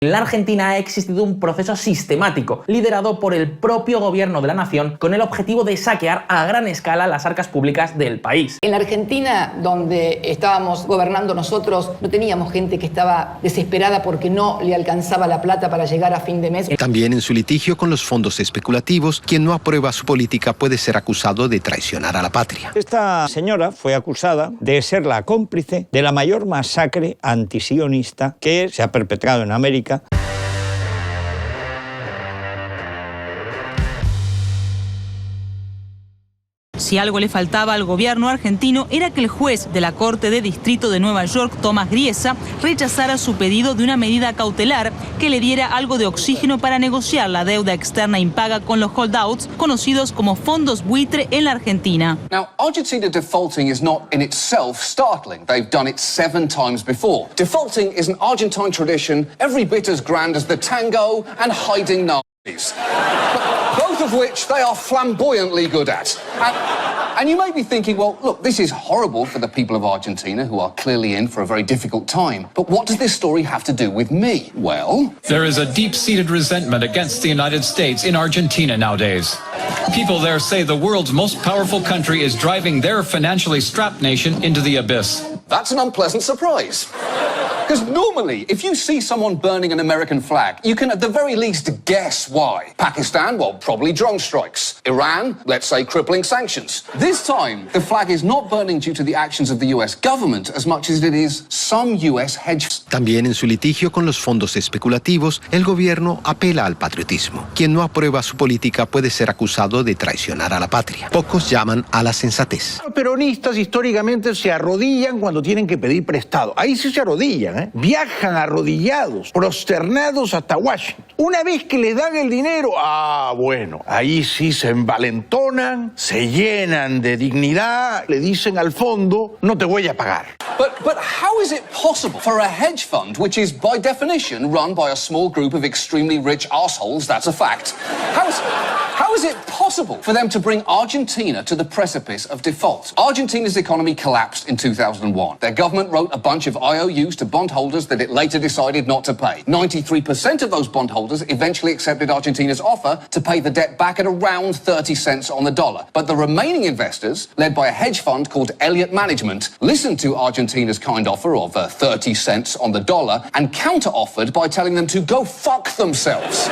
En la Argentina ha existido un proceso sistemático, liderado por el propio gobierno de la nación, con el objetivo de saquear a gran escala las arcas públicas del país. En la Argentina, donde estábamos gobernando nosotros, no teníamos gente que estaba desesperada porque no le alcanzaba la plata para llegar a fin de mes. También en su litigio con los fondos especulativos, quien no aprueba su política puede ser acusado de traicionar a la patria. Esta señora fue acusada de ser la cómplice de la mayor masacre antisionista que se ha perpetrado en América. Si algo le faltaba al gobierno argentino era que el juez de la Corte de Distrito de Nueva York, Tomás Griesa, rechazara su pedido de una medida cautelar que le diera algo de oxígeno para negociar la deuda externa impaga con los holdouts, conocidos como fondos buitre en la Argentina. Now, Argentina defaulting is not in itself startling. They've done it 7 times before. Defaulting is an Argentine tradition every bit as grand as the tango and hiding Nazis. Both of which they are flamboyantly good at. And you may be thinking, well, look, this is horrible for the people of Argentina, who are clearly in for a very difficult time. But what does this story have to do with me? Well, there is a deep-seated resentment against the United States in Argentina nowadays. People there say the world's most powerful country is driving their financially strapped nation into the abyss. That's an unpleasant surprise. Because normally, if you see someone burning an American flag, you can at the very least guess why. Pakistan, well, probably drone strikes. Iran, let's say crippling sanctions. This time, the flag is not burning due to the actions of the US government as much as it is some US hedge. También en su litigio con los fondos especulativos, el gobierno apela al patriotismo. Quien no aprueba su política puede ser acusado de traicionar a la patria. Pocos llaman a la sensatez. Los peronistas históricamente se arrodillan cuando tienen que pedir prestado. Ahí sí se arrodillan, ¿eh? Viajan arrodillados, prosternados hasta Washington. Una vez que les dan el dinero, bueno, ahí sí se envalentonan, se llenan de dignidad, le dicen al fondo, no te voy a pagar. But how is it possible for a hedge fund, which is by definition run by a small group of extremely rich assholes, that's a fact, how is it possible for them to bring Argentina to the precipice of default? Argentina's economy collapsed in 2001. Their government wrote a bunch of IOUs to bondholders that it later decided not to pay. 93% of those bondholders eventually accepted Argentina's offer to pay the debt back at around 30 cents on the dollar. But the remaining investors, led by a hedge fund called Elliott Management, listened to Argentina's kind offer of 30 cents on the dollar and counter-offered by telling them to go fuck themselves.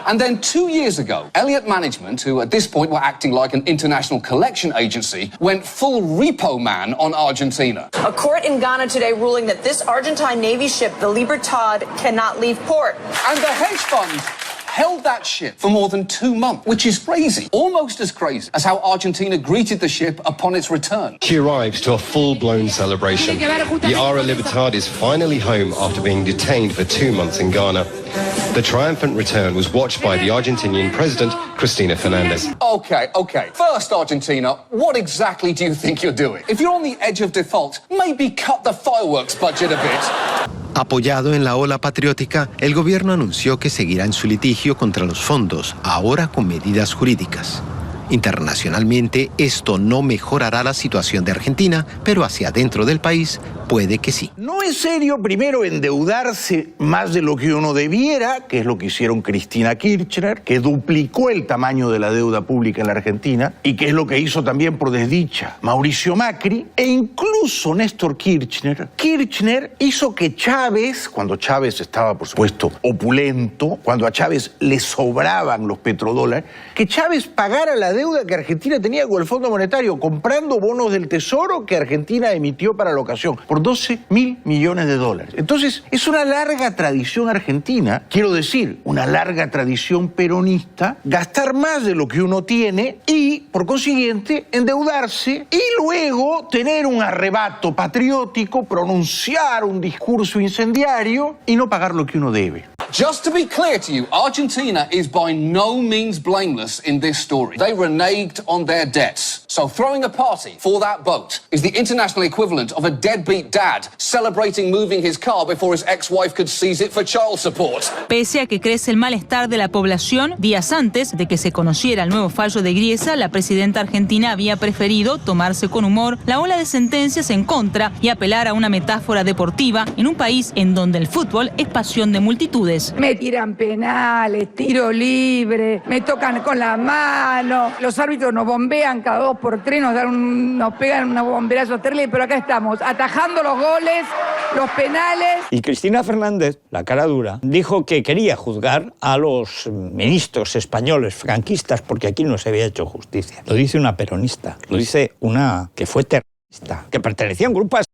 And then 2 years ago, Elliott Management, who at this point were acting like an international collection agency, went full repo man on Argentina. A court in Ghana today ruling that this Argentine Navy ship, the Libertad, cannot leave port. And the hedge fund held that ship for more than 2 months, which is crazy. Almost as crazy as how Argentina greeted the ship upon its return. She arrives to a full-blown celebration. The Ara Libertad is finally home after being detained for 2 months in Ghana. The triumphant return was watched by the Argentinian president, Cristina Fernández. Okay. First, Argentina, what exactly do you think you're doing? If you're on the edge of default, maybe cut the fireworks budget a bit. Apoyado en la ola patriótica, el gobierno anunció que seguirá en su litigio contra los fondos, ahora con medidas jurídicas. Internacionalmente, esto no mejorará la situación de Argentina, pero hacia adentro del país puede que sí. No es serio, primero, endeudarse más de lo que uno debiera, que es lo que hicieron Cristina Kirchner, que duplicó el tamaño de la deuda pública en la Argentina, y que es lo que hizo también por desdicha Mauricio Macri, e incluso Néstor Kirchner. Kirchner hizo que Chávez, cuando Chávez estaba, por supuesto, opulento, cuando a Chávez le sobraban los petrodólares, que Chávez pagara la deuda que Argentina tenía con el Fondo Monetario, comprando bonos del Tesoro que Argentina emitió para la ocasión, por 12.000 millones de dólares. Entonces, es una larga tradición argentina, quiero decir, una larga tradición peronista, gastar más de lo que uno tiene y, por consiguiente, endeudarse y luego tener un arrebato patriótico, pronunciar un discurso incendiario y no pagar lo que uno debe. Just to be clear to you, Argentina is by no means blameless in this story. They reneged on their debts. So throwing a party for that boat is the international equivalent of a deadbeat dad celebrating moving his car before his ex-wife could seize it for child support. Pese a que crece el malestar de la población, días antes de que se conociera el nuevo fallo de Griesa, la presidenta argentina había preferido tomarse con humor la ola de sentencias en contra y apelar a una metáfora deportiva en un país en donde el fútbol es pasión de multitudes. Me tiran penales, tiro libre, me tocan con la mano, los árbitros nos bombean cada 2 por 3, nos pegan unos bomberazos terribles, pero acá estamos, atajando los goles, los penales. Y Cristina Fernández, la cara dura, dijo que quería juzgar a los ministros españoles franquistas porque aquí no se había hecho justicia. Lo dice una peronista, lo dice una que fue terrorista, que pertenecía a un grupo asesino.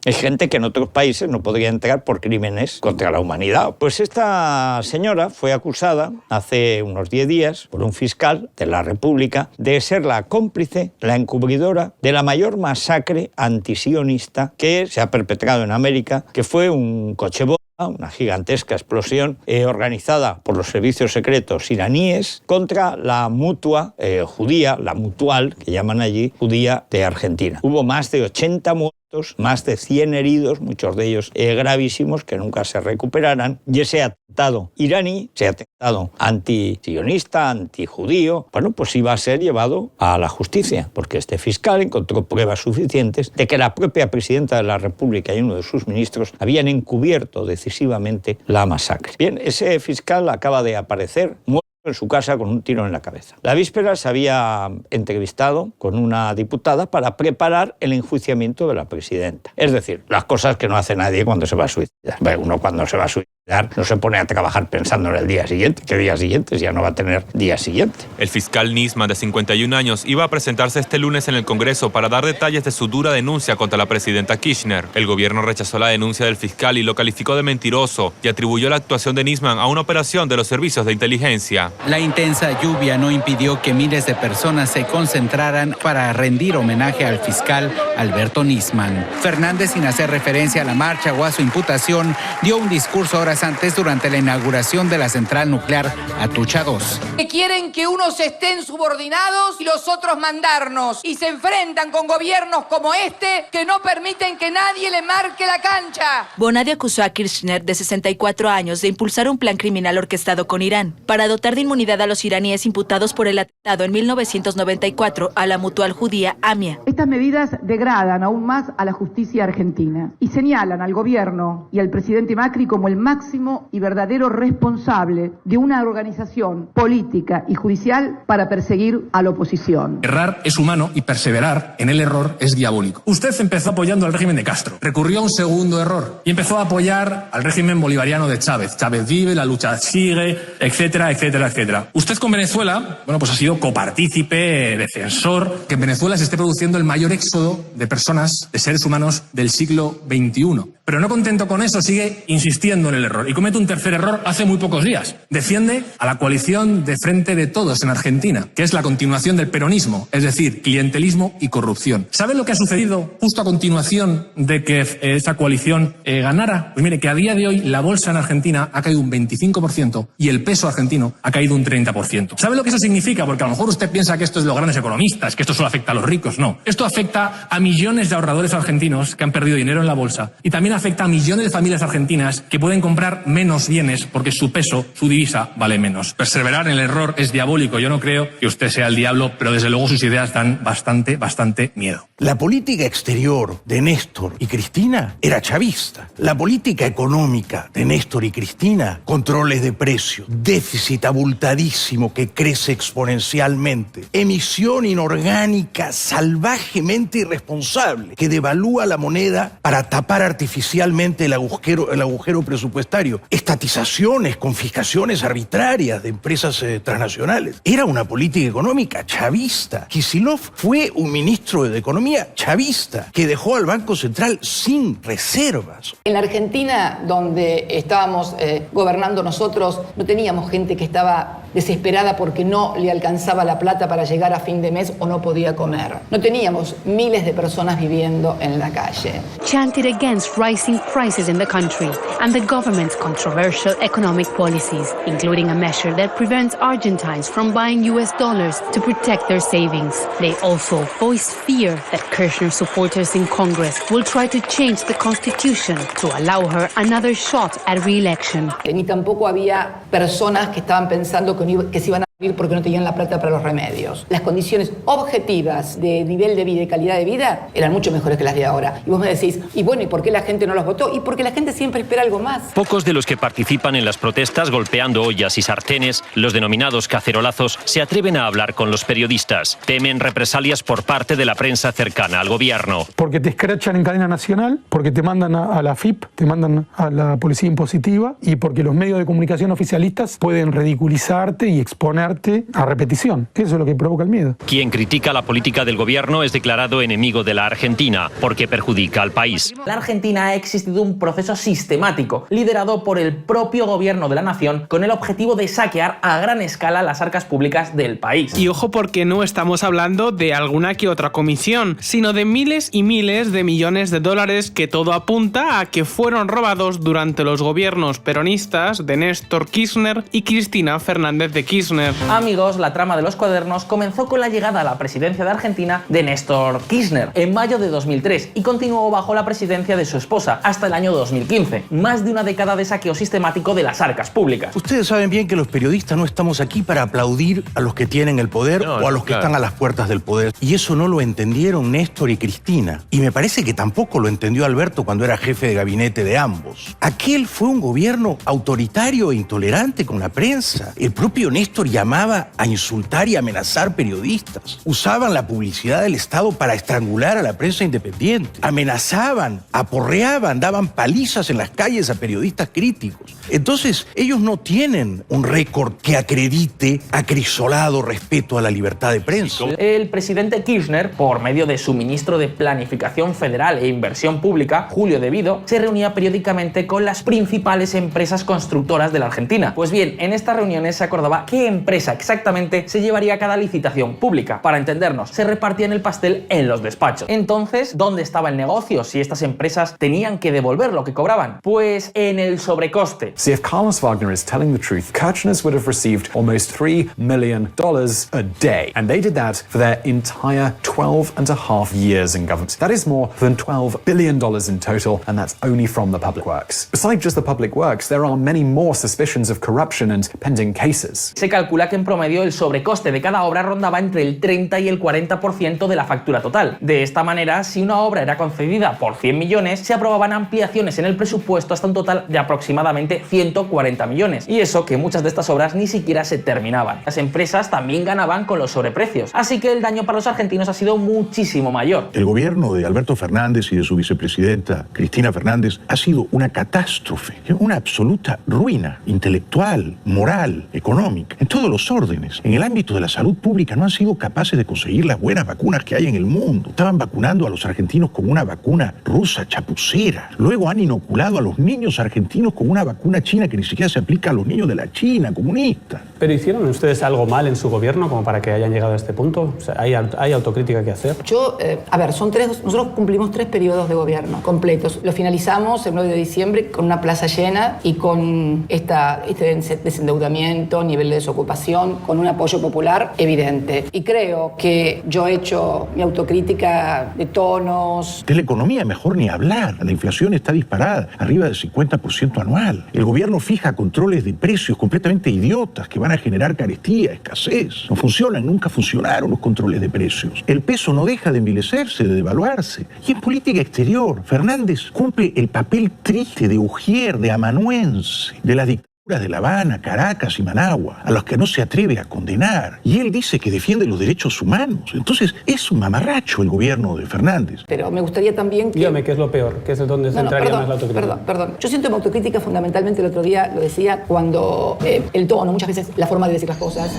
Es gente que en otros países no podría entrar por crímenes contra la humanidad. Pues esta señora fue acusada hace unos 10 días por un fiscal de la República de ser la cómplice, la encubridora de la mayor masacre antisionista que se ha perpetrado en América, que fue un coche bomba, una gigantesca explosión organizada por los servicios secretos iraníes contra la mutua judía, la mutual, que llaman allí, judía de Argentina. Hubo más de 80 muertos, más de 100 heridos, muchos de ellos gravísimos, que nunca se recuperarán. Y ese atentado iraní, ese atentado antisionista, antijudío, bueno, pues iba a ser llevado a la justicia, porque este fiscal encontró pruebas suficientes de que la propia presidenta de la República y uno de sus ministros habían encubierto decisivamente la masacre. Bien, ese fiscal acaba de aparecer muerto en su casa con un tiro en la cabeza. La víspera se había entrevistado con una diputada para preparar el enjuiciamiento de la presidenta. Es decir, las cosas que no hace nadie cuando se va a suicidar. Bueno, uno cuando se va a suicidar no se pone a trabajar pensando en el día siguiente. ¿Qué día siguiente? Ya no va a tener día siguiente. El fiscal Nisman, de 51 años, iba a presentarse este lunes en el Congreso para dar detalles de su dura denuncia contra la presidenta Kirchner. El gobierno rechazó la denuncia del fiscal y lo calificó de mentiroso y atribuyó la actuación de Nisman a una operación de los servicios de inteligencia. La intensa lluvia no impidió que miles de personas se concentraran para rendir homenaje al fiscal Alberto Nisman. Fernández, sin hacer referencia a la marcha o a su imputación, dio un discurso horas antes durante la inauguración de la central nuclear Atucha 2. Que quieren que unos estén subordinados y los otros mandarnos, y se enfrentan con gobiernos como este que no permiten que nadie le marque la cancha. Bonadi acusó a Kirchner, de 64 años, de impulsar un plan criminal orquestado con Irán para dotar de inmunidad a los iraníes imputados por el atentado en 1994 a la mutual judía AMIA. Estas medidas degradan aún más a la justicia argentina y señalan al gobierno y al presidente Macri como el máximo y verdadero responsable de una organización política y judicial para perseguir a la oposición. Errar es humano y perseverar en el error es diabólico. Usted empezó apoyando al régimen de Castro, recurrió a un segundo error y empezó a apoyar al régimen bolivariano de Chávez. Chávez vive, la lucha sigue, etcétera, etcétera, etcétera. Usted con Venezuela, bueno, pues ha sido copartícipe, defensor, que en Venezuela se esté produciendo el mayor éxodo de personas, de seres humanos del siglo XXI. Pero no contento con eso, sigue insistiendo en el error. Y comete un tercer error hace muy pocos días. Defiende a la coalición de Frente de Todos en Argentina, que es la continuación del peronismo, es decir, clientelismo y corrupción. ¿Saben lo que ha sucedido justo a continuación de que esa coalición ganara? Pues mire, que a día de hoy la bolsa en Argentina ha caído un 25% y el peso argentino ha caído un 30%. ¿Sabe lo que eso significa? Porque a lo mejor usted piensa que esto es de los grandes economistas, que esto solo afecta a los ricos. No. Esto afecta a millones de ahorradores argentinos que han perdido dinero en la bolsa y también afecta a millones de familias argentinas que pueden comprar menos bienes porque su peso, su divisa, vale menos. Perseverar en el error es diabólico. Yo no creo que usted sea el diablo, pero desde luego sus ideas dan bastante miedo. La política exterior de Néstor y Cristina era chavista. La política económica de Néstor y Cristina, controles de precios, déficit abultadísimo que crece exponencialmente, emisión inorgánica salvajemente irresponsable que devalúa la moneda para tapar artificialmente el agujero presupuestario, estatizaciones, confiscaciones arbitrarias de empresas transnacionales. Era una política económica chavista. Kicillof fue un ministro de Economía chavista que dejó al Banco Central sin reservas. En la Argentina, donde estábamos gobernando nosotros, no teníamos gente que estaba desesperada porque no le alcanzaba la plata para llegar a fin de mes o no podía comer. No teníamos miles de personas viviendo en la calle. Chanted against rising prices in the country and the government's controversial economic policies, including a measure that prevents Argentines from buying US dollars to protect their savings. They also voiced fear that Kirchner's supporters in Congress will try to change the constitution to allow her another shot at re-election. Ni tampoco había personas que estaban pensando que se iban a morir porque no tenían la plata para los remedios. Las condiciones objetivas de nivel de vida y calidad de vida eran mucho mejores que las de ahora. Y vos me decís, y bueno, ¿y por qué la gente no los votó? Y porque la gente siempre espera algo más. Pocos de los que participan en las protestas golpeando ollas y sartenes, los denominados cacerolazos, se atreven a hablar con los periodistas. Temen represalias por parte de la prensa cercana al gobierno. Porque te escrachan en cadena nacional, porque te mandan a la FIP, te mandan a la policía impositiva y porque los medios de comunicación oficialistas pueden ridiculizarte y exponerte a repetición. Eso es lo que provoca el miedo. Quien critica la política del gobierno es declarado enemigo de la Argentina porque perjudica al país. En la Argentina ha existido un proceso sistemático, liderado por el propio gobierno de la nación, con el objetivo de saquear a gran escala las arcas públicas del país. Y ojo, porque no estamos hablando de alguna que otra comisión, sino de miles y miles de millones de dólares que todo apunta a que fueron robados durante los gobiernos peronistas de Néstor Kirchner y Cristina Fernández de Kirchner. Amigos, la trama de los cuadernos comenzó con la llegada a la presidencia de Argentina de Néstor Kirchner en mayo de 2003 y continuó bajo la presidencia de su esposa hasta el año 2015. Más de una década de saqueo sistemático de las arcas públicas. Ustedes saben bien que los periodistas no estamos aquí para aplaudir a los que tienen el poder o a los que están a las puertas del poder. Y eso no lo entendieron Néstor y Cristina. Y me parece que tampoco lo entendió Alberto cuando era jefe de gabinete de ambos. Aquel fue un gobierno autoritario e intolerante con la prensa. El propio Néstor llamaba a insultar y amenazar periodistas. Usaban la publicidad del Estado para estrangular a la prensa independiente. Amenazaban, aporreaban, daban palizas en las calles a periodistas críticos. Entonces, ellos no tienen un récord que acredite acrisolado respeto a la libertad de prensa. El presidente Kirchner, por medio de su ministro de Planificación Federal e Inversión Pública, Julio De Vido, se reunía periódicamente con las principales empresas constructoras de la Argentina. Pues bien, en estas reuniones se acordaba qué empresa exactamente se llevaría cada licitación pública. Para entendernos, se repartían el pastel en los despachos. Entonces, ¿dónde estaba el negocio si estas empresas tenían que devolver lo que cobraban? Pues en el sobrecoste. See, if Carlos Wagner is telling the truth, Kirchner's would have received almost $3 million a day. And they did that for their entire 12.5 years in government. That is more than $12 billion in total, and that's only from the public works. Besides just the public works, there are many more suspicions of corruption and pending cases. Se calcula que en promedio el sobrecoste de cada obra rondaba entre el 30 y el 40% de la factura total. De esta manera, si una obra era concedida por 100 millones, se aprobaban ampliaciones en el presupuesto hasta un total de aproximadamente 140 millones. Y eso que muchas de estas obras ni siquiera se terminaban. Las empresas también ganaban con los sobreprecios. Así que el daño para los argentinos ha sido muchísimo mayor. El gobierno de Alberto Fernández y de su vicepresidenta Cristina Fernández ha sido una catástrofe, una absoluta ruina intelectual, moral, económica, en todos los órdenes. En el ámbito de la salud pública no han sido capaces de conseguir las buenas vacunas que hay en el mundo. Estaban vacunando a los argentinos con una vacuna rusa chapucera. Luego han inoculado a los niños argentinos con una vacuna china que ni siquiera se aplica a los niños de la China comunista. ¿Pero hicieron ustedes algo mal en su gobierno como para que hayan llegado a este punto? O sea, ¿hay autocrítica que hacer? Nosotros cumplimos 3 periodos de gobierno completos. Lo finalizamos el 9 de diciembre con una plaza llena y con este desendeudamiento, nivel de desocupación, con un apoyo popular evidente. Y creo que yo he hecho mi autocrítica de tonos. De la economía mejor ni hablar. La inflación está disparada, arriba del 50% anual. El gobierno fija controles de precios completamente idiotas que van a generar carestía, escasez. No funcionan, nunca funcionaron los controles de precios. El peso no deja de envilecerse, de devaluarse. Y en política exterior, Fernández cumple el papel triste de ujier, de amanuense, de la dictadura de La Habana, Caracas y Managua, a los que no se atreve a condenar. Y él dice que defiende los derechos humanos. Entonces, es un mamarracho el gobierno de Fernández. Pero me gustaría también que... Dígame, ¿qué es lo peor? ¿Qué es donde se entraría más la autocrítica? Perdón. Yo siento mi autocrítica fundamentalmente, el otro día lo decía, cuando el tono, muchas veces la forma de decir las cosas,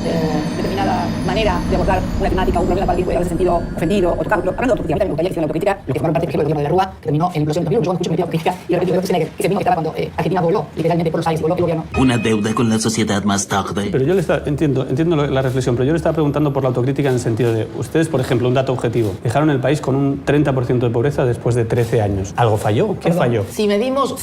determinada manera de abordar una temática o un problema para alguien puede haberse sentido ofendido o tocado. Hablando de autocrítica, a mí también me gustaría que la autocrítica, lo que formaron parte, por ejemplo, del gobierno de la Rúa, que terminó en la implosión de 2001. Yo cuando escucho mi autocrítica y de repente que ese mismo que estaba cuando Argentina voló, literalmente por los aires, voló el gobierno una deuda con la sociedad más tarde. Pero yo entiendo la reflexión, pero yo le estaba preguntando por la autocrítica en el sentido de, ustedes, por ejemplo, un dato objetivo, dejaron el país con un 30% de pobreza después de 13 años. ¿Algo falló? ¿Qué falló? Si medimos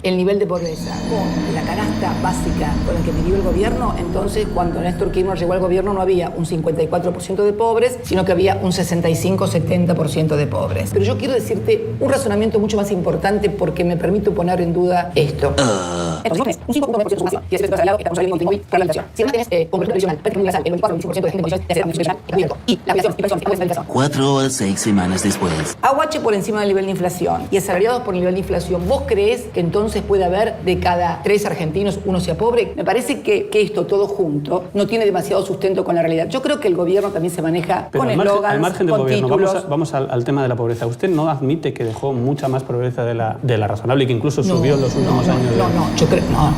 el nivel de pobreza con la canasta básica con la que midió el gobierno, entonces cuando Néstor Kirchner llegó al gobierno no había un 54% de pobres, sino que había un 65-70% de pobres. Pero yo quiero decirte un razonamiento mucho más importante porque me permito poner en duda esto. Entonces, un 5.9% de sumación. Si es al lado, estamos saliendo multimóvil para la inflación. Si además tenés cobertura previsional, universal, el 24-25% de gente con condiciones de ser previsional, y la inflación, y pensión, 4 o 6 semanas después. Aguache por encima del nivel de inflación y asalariados por el nivel de inflación. ¿Vos creés que entonces puede haber de cada 3 argentinos uno sea pobre? Me parece que esto todo junto no tiene demasiado sustento con la realidad. Yo creo que el gobierno también se maneja con eslogans, al margen del con gobierno, títulos. vamos al tema de la pobreza. ¿Usted no admite que dejó mucha más pobreza de la razonable y que incluso subió en los últimos años? Yo creo, no.